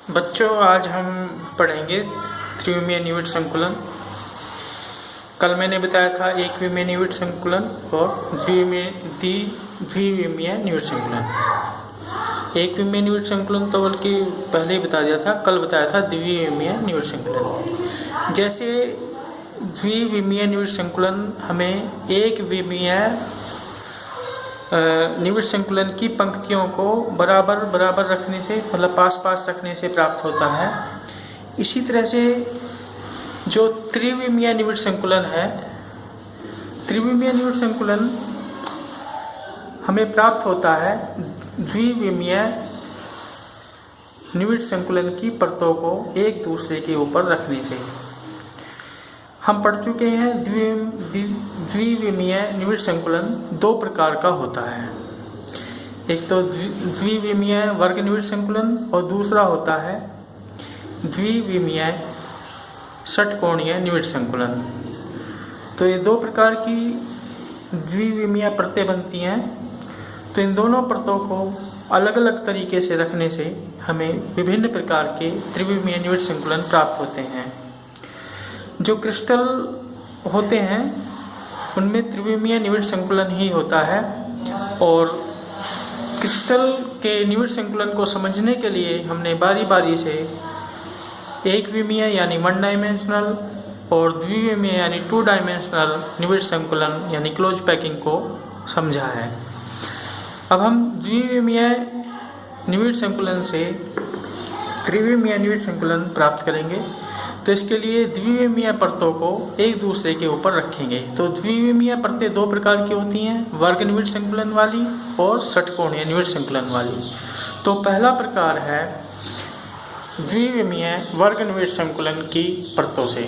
बच्चों, आज हम पढ़ेंगे त्रिविमीय निविड़ संकुलन। कल मैंने बताया था एकविमीय निविड़ संकुलन और द्विविमीय निविड़ संकुलन। एकविमीय निविड़ संकुलन तो बल्कि पहले ही बता दिया था, कल बताया था द्विविमीय निविड़ संकुलन। जैसे द्विविमीय निविड़ संकुलन हमें एक विमीय निविड़ संकुलन की पंक्तियों को बराबर बराबर रखने से, मतलब पास पास रखने से प्राप्त होता है। इसी तरह से जो त्रिविमीय निविड़ संकुलन है, त्रिविमीय निविड़ संकुलन हमें प्राप्त होता है द्विविमीय निविड़ संकुलन की परतों को एक दूसरे के ऊपर रखने से। हम पढ़ चुके हैं द्विविमीय निविड़ संकुलन दो प्रकार का होता है। एक तो द्विविमीय वर्ग निविड़ संकुलन और दूसरा होता है द्विविमीय षटकोणीय निविड़ संकुलन। तो ये दो प्रकार की द्विविमीय परतें बनती हैं। तो इन दोनों परतों को अलग अलग तरीके से रखने से हमें विभिन्न प्रकार के त्रिविमीय निविड़ संकुलन प्राप्त होते हैं। जो क्रिस्टल होते हैं उनमें त्रिविमीय निविड़ संकुलन ही होता है, और क्रिस्टल के निविड़ संकुलन को समझने के लिए हमने बारी बारी से एक विमीय यानी वन डायमेंशनल और द्विविमीय यानी टू डायमेंशनल निविड़ संकुलन यानी क्लोज पैकिंग को समझा है। अब हम द्विविमीय निविड़ संकुलन से त्रिविमीय निविड़ संकुलन प्राप्त करेंगे। तो इसके लिए द्विविमीय परतों को एक दूसरे के ऊपर रखेंगे। तो द्विविमीय परतें दो प्रकार की होती हैं, वर्ग निविड़ संकुलन वाली और षटकोणीय निविड़ संकुलन वाली। तो पहला प्रकार है द्विविमीय वर्ग निविड़ संकुलन की परतों से।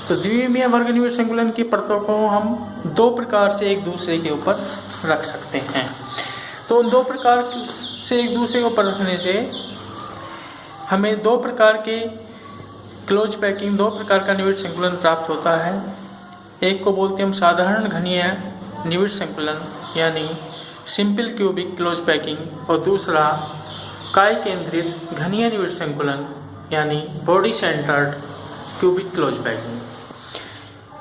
तो द्विविमीय वर्ग निविड़ संकुलन की परतों को हम दो प्रकार से एक दूसरे के ऊपर रख सकते हैं। तो उन दो प्रकार से एक दूसरे के ऊपर रखने से हमें दो प्रकार के क्लोज पैकिंग, दो प्रकार का निविड़ संकुलन प्राप्त होता है। एक को बोलते हैं हम साधारण घनीय निविड़ संकुलन यानी सिंपल क्यूबिक क्लोज पैकिंग, और दूसरा काय केंद्रित घनीय निविड़ संकुलन यानी body centred cubic close packing.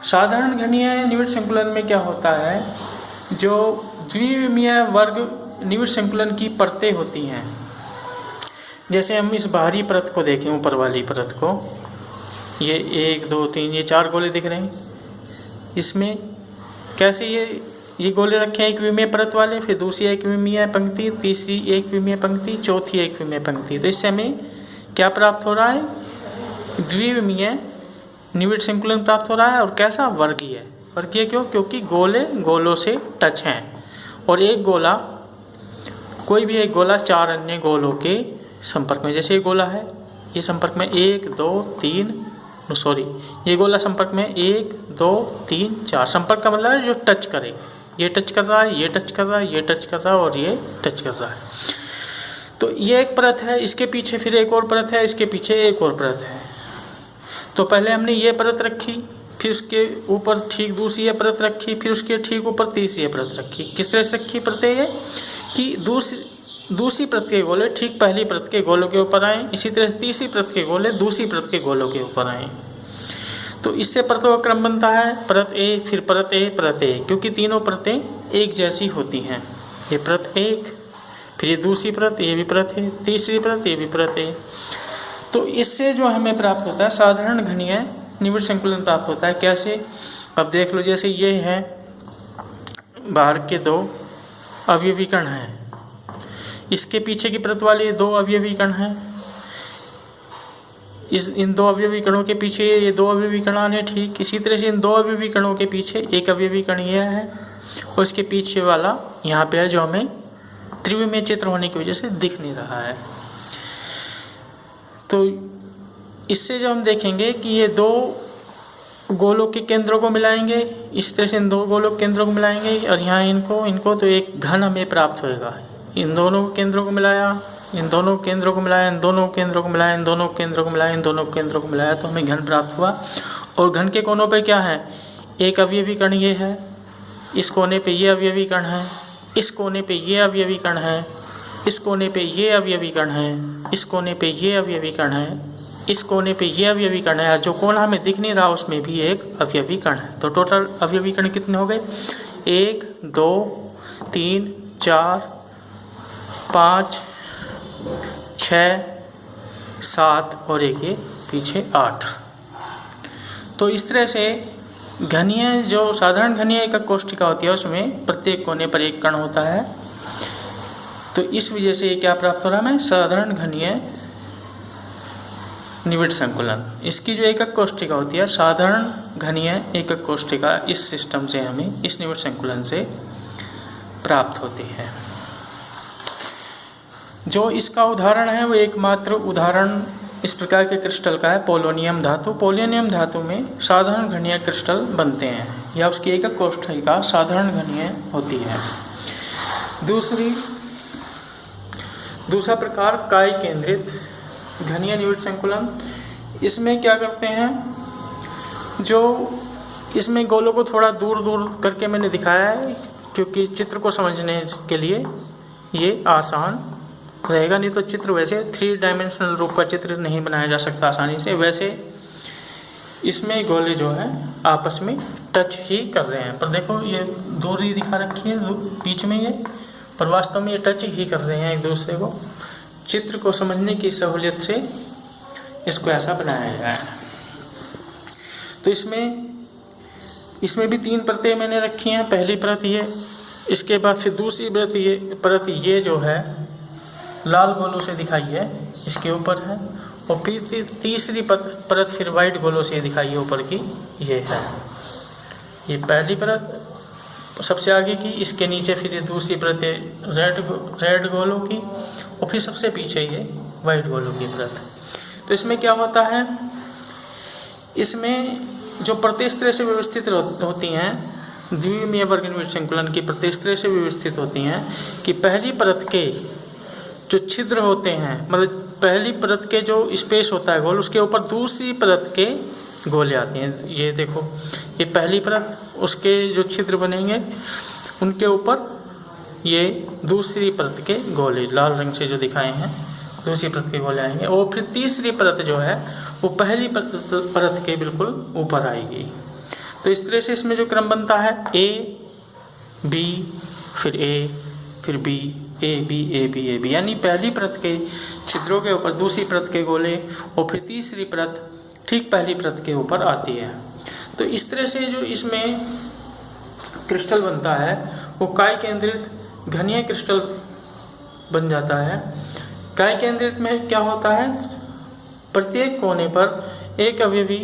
साधारण घनीय निविड़ संकुलन में क्या होता है, जो द्विविमीय वर्ग निविड़ संकुलन की परतें होती हैं, जैसे हम इस बाहरी परत को देखें, ऊपर वाली परत को, ये 1 2 3 ये 4 गोले दिख रहे हैं। इसमें कैसे ये गोले रखे हैं एक विमीय परत वाले, फिर दूसरी एक विमीय पंक्ति, तीसरी एक विमीय पंक्ति, चौथी एक विमीय पंक्ति। तो इससे हमें क्या प्राप्त हो रहा है, द्विविमीय निविड़ संकुलन प्राप्त हो रहा है। और कैसा, वर्गीय। वर्गीय क्यों, क्योंकि गोले गोलों से टच हैं, और एक गोला, कोई भी एक गोला चार अन्य गोलों के संपर्क में, जैसे ये गोला है, ये संपर्क में 1 2 3 ये गोला संपर्क में 1 2 3 4। संपर्क का मतलब है जो टच करे, ये टच कर रहा है, ये टच कर रहा है, ये टच कर रहा है और ये टच कर रहा है। तो ये एक परत है, इसके पीछे फिर एक और परत है, इसके पीछे एक और परत है। तो पहले हमने ये परत रखी, फिर उसके ऊपर ठीक दूसरी परत रखी, फिर उसके ठीक ऊपर तीसरी परत रखी। किस तरह से रखी परतें ये, कि दूसरी परत के गोले ठीक पहली परत के गोलों के ऊपर आए, इसी तरह तीसरी परत के गोले दूसरी परत के गोलों के ऊपर आए। तो इससे परतों का क्रम बनता है परत ए, फिर परत ए, परत ए, क्योंकि तीनों परतें एक जैसी होती हैं। ये परत एक, फिर ये दूसरी परत, ये भी परत है, तीसरी परत, ये भी परत है। तो इससे जो हमें प्राप्त होता है साधारण घनीय निविड़ संकुलन प्राप्त होता है। कैसे, अब देख लो, जैसे ये है बाहर के दो अवयवी कण हैं, इसके पीछे की परत वाले दो अवयवी कण हैं, इन दो अवयवी कणों के पीछे ये दो अवयवी कण आने, ठीक इसी तरह से इन दो अवयवी कणों के पीछे एक अवयवी कण यह है, और इसके पीछे वाला यहाँ पे है, जो हमें त्रिविमीय चित्र होने की वजह से दिख नहीं रहा है। तो इससे जो हम देखेंगे कि ये दो गोलों के केंद्रों को मिलाएंगे, इस तरह से इन दो गोलों के केंद्रों को मिलाएंगे, और यहाँ इनको तो एक घन हमें प्राप्त होएगा। इन दोनों केंद्रों को मिलाया, इन दोनों केंद्रों को मिलाया, इन दोनों केंद्रों को मिलाया, इन दोनों केंद्रों को मिलाया, इन दोनों केंद्रों को मिलाया, तो हमें घन प्राप्त हुआ। और घन के कोनों पे क्या है, एक अवयवी कण ये है, इस कोने पे ये अवयवी कण है, इस कोने पे ये अवयवी कण है, इस कोने पे ये अवयवी कण है, इस कोने पे ये अवयवी कण है, इस कोने पे ये अवयवी कण है, जो कोण हमें दिख नहीं रहा उसमें भी एक अवयवी कण है। तो टोटल अवयवी कण कितने हो गए? 1 2 3 4 5 6 7 और एक ये पीछे 8। तो इस तरह से घनीय, जो साधारण घनीय एकक कोष्ठिका होती है उसमें प्रत्येक कोने पर एक कण होता है। तो इस वजह से ये क्या प्राप्त हो रहा है हमें? साधारण घनीय निविड़ संकुलन। इसकी जो एकक कोष्ठिका होती है साधारण घनीय एकक कोष्ठिका, इस सिस्टम से हमें, इस निविड़ संकुलन से प्राप्त होती है। जो इसका उदाहरण है वो एकमात्र उदाहरण इस प्रकार के क्रिस्टल का है पोलोनियम धातु। पोलोनियम धातु में साधारण घनीय क्रिस्टल बनते हैं या उसकी एकक कोष्ठिका साधारण घनीय होती है। दूसरा प्रकार काय केंद्रित घनीय निविड़ संकुलन। इसमें क्या करते हैं, जो इसमें गोलों को थोड़ा दूर दूर करके मैंने दिखाया है क्योंकि चित्र को समझने के लिए ये आसान रहेगा, नहीं तो चित्र वैसे 3 डायमेंशनल रूप का चित्र नहीं बनाया जा सकता आसानी से। वैसे इसमें गोले जो है आपस में टच ही कर रहे हैं, पर देखो ये दूरी दिखा रखी है बीच में ये, पर वास्तव में ये टच ही कर रहे हैं एक दूसरे को। चित्र को समझने की सहूलियत से इसको ऐसा बनाया गया है। तो इसमें भी 3 परतें मैंने रखी हैं। पहली परत ये, इसके बाद फिर दूसरी परत ये जो है लाल गोलों से दिखाई है इसके ऊपर है, और फिर तीसरी परत फिर वाइट गोलों से दिखाई है ऊपर की, ये है। ये पहली परत सबसे आगे की, इसके नीचे फिर ये दूसरी परत रेड गोलों की, और फिर सबसे पीछे ये वाइट गोलों की परत। तो इसमें क्या होता है, इसमें जो परतें इस तरह से व्यवस्थित होती हैं, द्विमीय वर्ग निविड़ संकुलन की परतें इस तरह से व्यवस्थित होती हैं कि पहली परत के जो छिद्र होते हैं, मतलब पहली परत के जो स्पेस होता है गोल, उसके ऊपर दूसरी परत के गोले आती हैं। ये देखो, ये पहली परत, उसके जो छिद्र बनेंगे उनके ऊपर ये दूसरी परत के गोले लाल रंग से जो दिखाए हैं दूसरी परत के गोले आएंगे, और फिर तीसरी परत जो है वो पहली परत के बिल्कुल ऊपर आएगी। तो इस तरह से इसमें जो क्रम बनता है A B फिर A फिर B A B A B A B, यानी पहली परत के छिद्रों के ऊपर दूसरी परत के गोले और फिर तीसरी परत ठीक पहली परत के ऊपर आती है। तो इस तरह से जो इसमें क्रिस्टल बनता है वो काय केंद्रित घनीय क्रिस्टल बन जाता है। काय केंद्रित में क्या होता है, प्रत्येक कोने पर एक अवयवी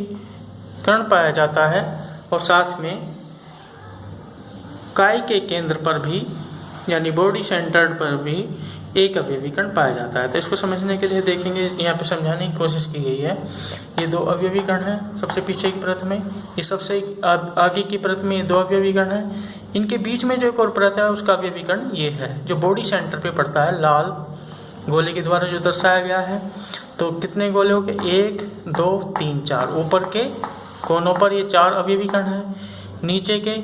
कण पाया जाता है और साथ में काय के केंद्र पर भी यानी बॉडी सेंटर्ड पर भी एक अवयवी कण पाया जाता है। तो इसको समझने के लिए देखेंगे, यहाँ पे समझाने की कोशिश की गई है। ये 2 अवयवी कण हैं सबसे पीछे की परत में, ये सबसे आगे की परत में ये 2 अवयवी कण हैं। इनके बीच में जो एक और परत है उसका अवयवी कण ये है जो बॉडी सेंटर पे पड़ता है, लाल गोले के द्वारा जो दर्शाया गया है। तो कितने गोले हो गए, 1 2 3 4। ऊपर के कोनों पर ये 4 अवयवी कण हैं, नीचे के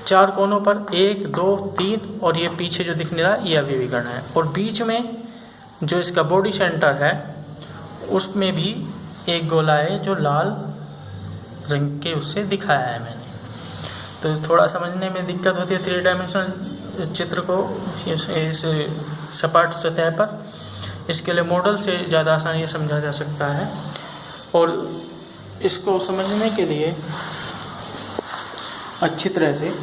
4 कोनों पर 1 2 3, और ये पीछे जो दिखने रहा ये अवयवी कण है। और बीच में जो इसका बॉडी सेंटर है उसमें भी एक गोला है जो लाल रंग के उससे दिखाया है मैंने। तो थोड़ा समझने में दिक्कत होती है 3 डायमेंशनल चित्र को इस सपाट सतह पर, इसके लिए मॉडल से ज़्यादा आसानी से समझा जा सकता है। और इसको समझने के लिए अच्छी तरह से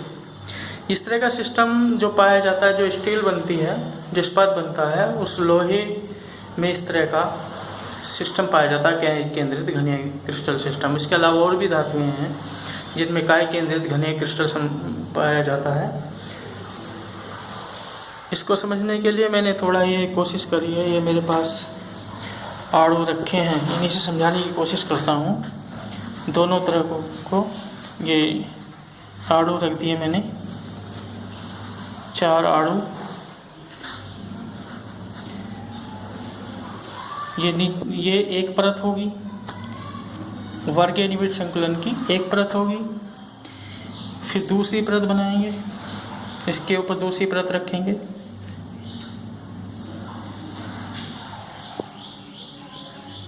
इस तरह का सिस्टम जो पाया जाता है, जो स्टील बनती है, जो इस्पात बनता है, उस लोहे में इस तरह का सिस्टम पाया जाता है केंद्रित घनीय क्रिस्टल सिस्टम। इसके अलावा और भी धातुएं हैं जिनमें काय केंद्रित घनीय क्रिस्टल पाया जाता है। इसको समझने के लिए मैंने थोड़ा ये कोशिश करी है, ये मेरे पास आड़ू रखे हैं, इन्हीं से समझाने की कोशिश करता हूँ। दोनों तरह को ये आड़ू रख दिए मैंने, 4 आड़ू। ये एक परत होगी, वर्गीय निविड़ संकुलन की एक परत होगी। फिर दूसरी परत बनाएंगे, इसके ऊपर दूसरी परत रखेंगे,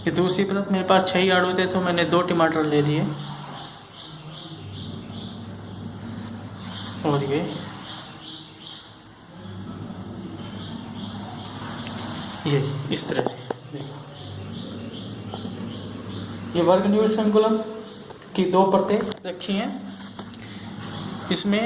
ये दूसरी परत, मेरे पास 6 आलू थे तो मैंने 2 टमाटर ले लिए, और ये इस तरह से देखो, ये वर्ग निविष्ट संकुलन की 2 परतें रखी हैं। इसमें